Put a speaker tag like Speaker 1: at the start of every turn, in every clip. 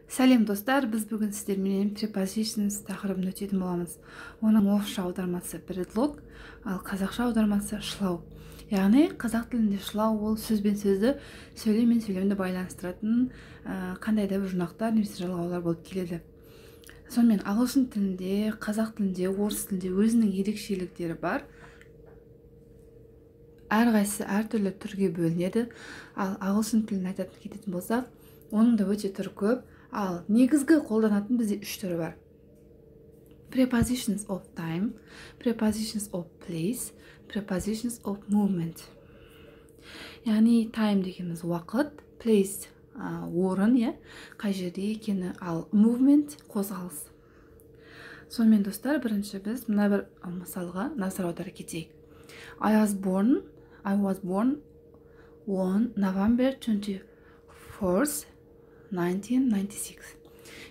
Speaker 1: Сәлем достар, біз бүгін сіздермен prepositions тақырыбын өтетін боламыз. Оның орысша аудармасы предлог, ал қазақша аудармасы шылау. Яғни қазақ тілінде шылау ол сөз бен сөзді, сөйлем мен сөйлемді байланыстыратын қандай да бір жұрнақтар немесе жалғаулар болып келеді. Сонымен ағылшын тілінде, қазақ тілінде, орыс тілінде өзінің ерекшеліктері бар. Әрқайсысы әртүрлі түрге бөлінеді. Ал ағылшын тілін айтатын кететін болсақ, оның да өте түрі көп. Ал негізгі қолданатын бізде үш түрі бар. Prepositions of time, prepositions of place, prepositions of movement. Яғни time дегеніміз уақыт, place орын, қай жерде екені, ал movement қозғалыс. Сонымен достар, бірінші біз мына бір мысалға назар аудара кетейік. I was born on November 24th, 1996.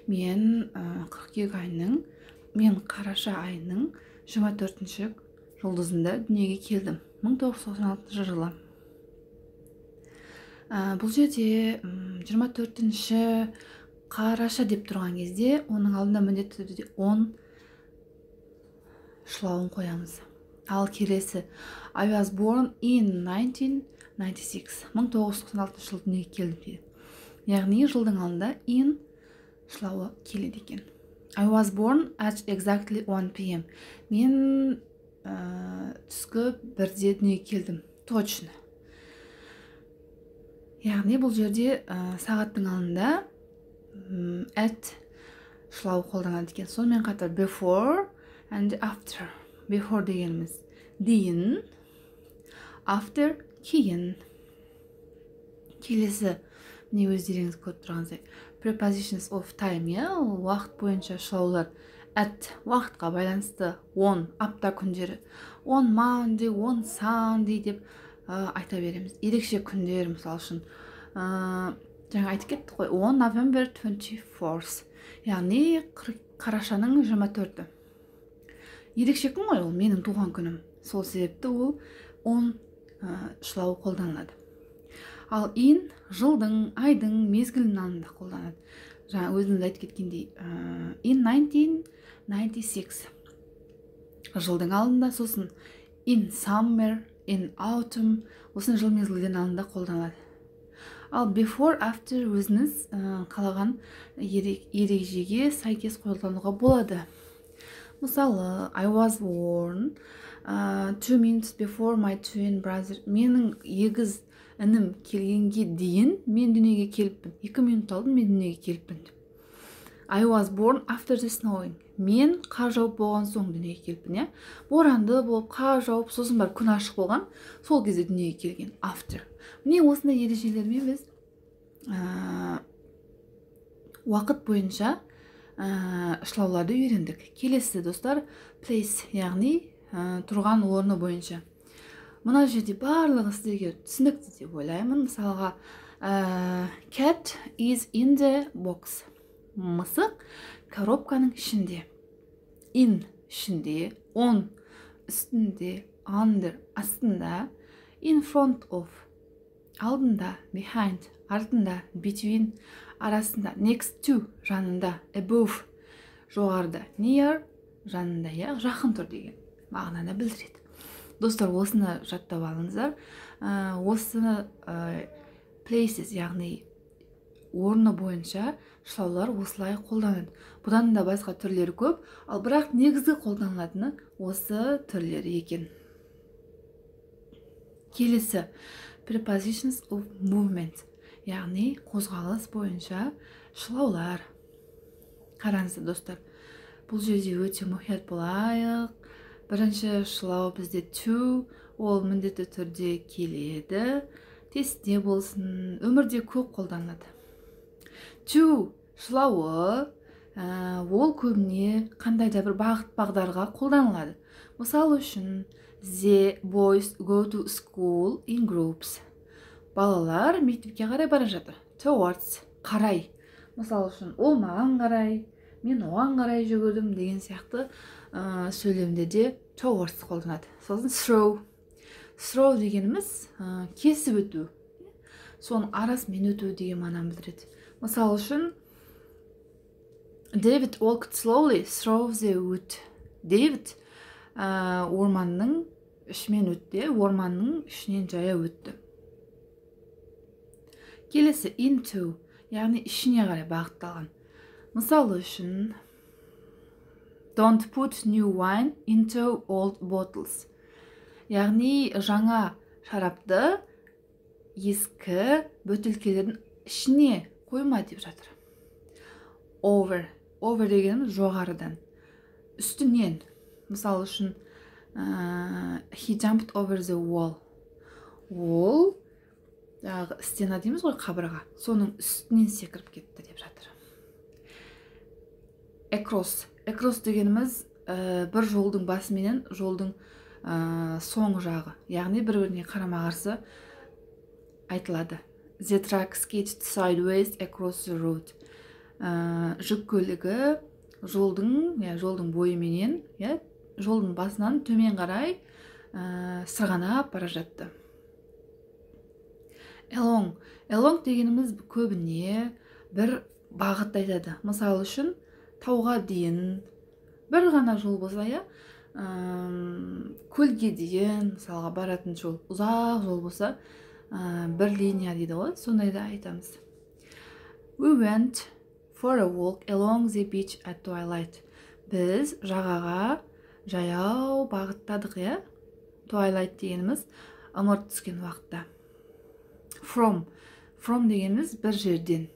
Speaker 1: Мен қараша айының 24-ші жұлдызында дүниеге келдім. 1996 жылы. Бұл жерде 24-ші қараша деп тұрған кезде, оның алдында міндетті түрде 10 шылауын қоямыз. Ал келесі I was born in 1996. 1996 жылы дүниеге келдім дейді. Яғни жылдың алдында in шылауы келеді екен. I was born at exactly 1 p.m. Мен түскі 1-де дүниеге келдім. Точно. Яғни бұл жерде сағаттың алдында at шылауы қолданады екен. Сонымен қатар before and after. Before дегеніміз дейін, after кейін. Келесі не өздеріңіз көріп тұрғандай prepositions of time, уақыт бойынша шылаулар. At уақытқа байланысты, on апта күндері, on Monday, on Sunday деп айта береміз. Ерекше күндер, мысал үшін жаңа айтып кеттік қой, on November 24th, яғни қарашаның 24-і. Ерекше күн ғой, ол менің туған күнім. Сол себепті ол on шылауы қолданылады. Ал in жылдың, айдың, мезгілінің алдында қолданады. Жаңа өзіңіз айтып кеткендей, in 1996 жылдың алдында, сосын in summer, in autumn, осыны жыл мезгілдерінің алдында қолданады. Ал before, after өзіңіз қалаған ережеге сәйкес қолдануға болады. Мысалы, I was born 2 minutes before my twin brother. Менің егіз інім келгенге дейін мен дүниеге келіппін. 2 минут алдын мен дүниеге келіппін. I was born after the snowing. Мен қар жауып болған соң дүниеге келіппін. Боранды болып, қар жауып, сосын бар күн ашық болған, сол кезде дүниеге келген. After. Міне осындай ережелермен біз уақыт бойынша шылауларды үйрендік. Келесі достар, place, яғни тұрған орны бойынша. Мына жерде барлығы сіздерге түсінікті деп ойлаймын. Мысалға, cat is in the box. Мысық коробканың ішінде. In ішінде, on үстінде, under астында, in front of алдында, behind артында, between арасында, next to жанында, above жоғарыда, near жанында, жақын тұр деген мағынаны білдіреді. Достар, осыны жаттап алыңыздар. Осыны places, яғни орны бойынша шылаулар осылай қолданады. Бұдан да басқа түрлері көп, ал бірақ негізгі қолданылатыны осы түрлері екен. Келесі prepositions of movement, яғни қозғалыс бойынша шылаулар. Қараңыздар достар, бұл жерде өте мұқият болайық. Бірінші шылау бізде to, ол міндетті түрде келеді. Тестте болсын, өмірде көп қолданылады. To шылауы ол көбіне қандай да бір бағыт бағдарға қолданылады. Мысалы үшін, the boys go to school in groups. Балалар мектепке қарай бара жатыр. Towards қарай. Мысалы үшін, ол маған қарай, мен оған қарай жүгірдім деген сияқты сөйлемде де towards қолданады. Сосын through. Through дегеніміз кесіп өту. Соның арасымен өту деген мағынаны білдіреді. Мысалы үшін, David walked slowly through the wood. Дэвид орманның ішімен өтті, орманның ішінен жаяу өтті. Келесі into, яғни ішіне қарай бағытталған. Мысалы үшін don't put new wine into old bottles. Яғни жаңа шарапты ескі бөтелкелердің ішіне қойма деп жатыр. Over дегеніміз жоғарыдан, үстінен. Мысалы үшін he jumped over the wall. Wall стена дейміз ғой, қабырға. Соның үстінен секіріп кетті деп жатыр. Across дегеніміз бір жолдың басыменен жолдың соң жағы, яғни бір-біріне қарама-қарсы айтылады. The truck sketched sideways across the road. Жүк көлігі жолдың бойыменен, жолдың басынан төмен қарай сырғанап бара жатты. Along дегеніміз көбіне бір бағытты айтады. Мысалы үшін тауға дейін бір ғана жол болса, көлге дейін мысалға баратын жол, ұзақ жол болса, бір линия дейді ғой, сондайды айтамыз. We went for a walk along the beach at twilight. Біз жағаға жаяу бағыттадық, Twilight дегеніміз ымырт түскен уақытта. From дегеніміз бір жерден.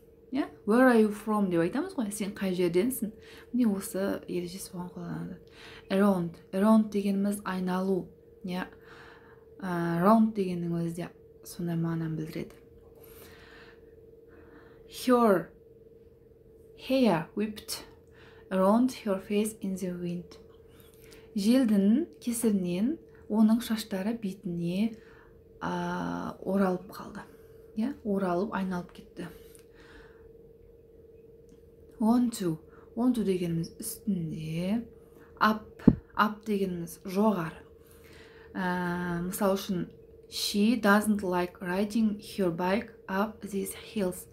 Speaker 1: Where are you from деп айтамыз ғой, сен қай жерденсің? Міне осы ережесі оған қолданады. Around дегеніміз айналу. Round дегеннің өзі де сондай мағынаны білдіреді. Her hair whipped around her face in the wind. Желдің кесірінен оның шаштары бетіне оралып қалды. Оралып, айналып кетті. Onto дегеніміз үстінде. Up дегеніміз жоғары. Мысал үшін she doesn't like riding her bike up these hills.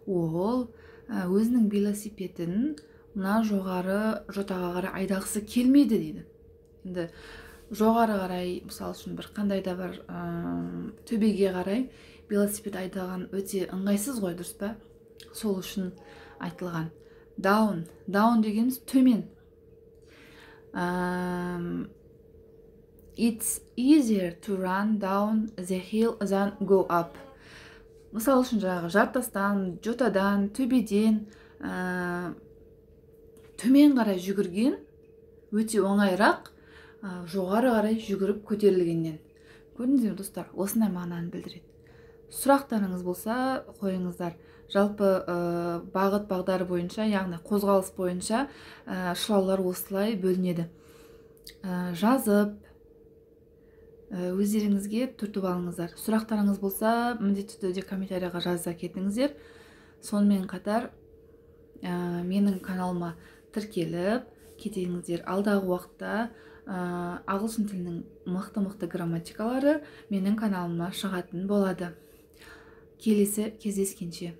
Speaker 1: Ол өзінің велосипедін мына жоғары жотаға қарай айдағысы келмейді дейді. Енді жоғары қарай, мысал үшін бір қандай да бір төбеге қарай велосипед айдаған өте ыңғайсыз ғой, дұрыс па? Сол үшін айтылған. Down дегеніміз төмен. It's easier to run down the hill than go up. Мысал үшін жаңағы жартастан, жотадан, төбеден төмен қарай жүгірген өте оңайырақ жоғары қарай жүгіріп көтерілгеннен. Көрдіңіздер достар, осындай мағынаны білдіреді. Сұрақтарыңыз болса қойыңыздар. Жалпы бағыт бағдар бойынша, яғни қозғалыс бойынша шылаулар осылай бөлінеді. Жазып өздеріңізге түртіп алыңыздар. Сұрақтарыңыз болса, міндетті түрде комментарияға жаза кетіңіздер. Сонымен қатар менің каналыма тіркеліп кетіңіздер. Алдағы уақытта ағылшын тілінің мықты грамматикалары менің каналыма шығатын болады. Келесі кездескенше.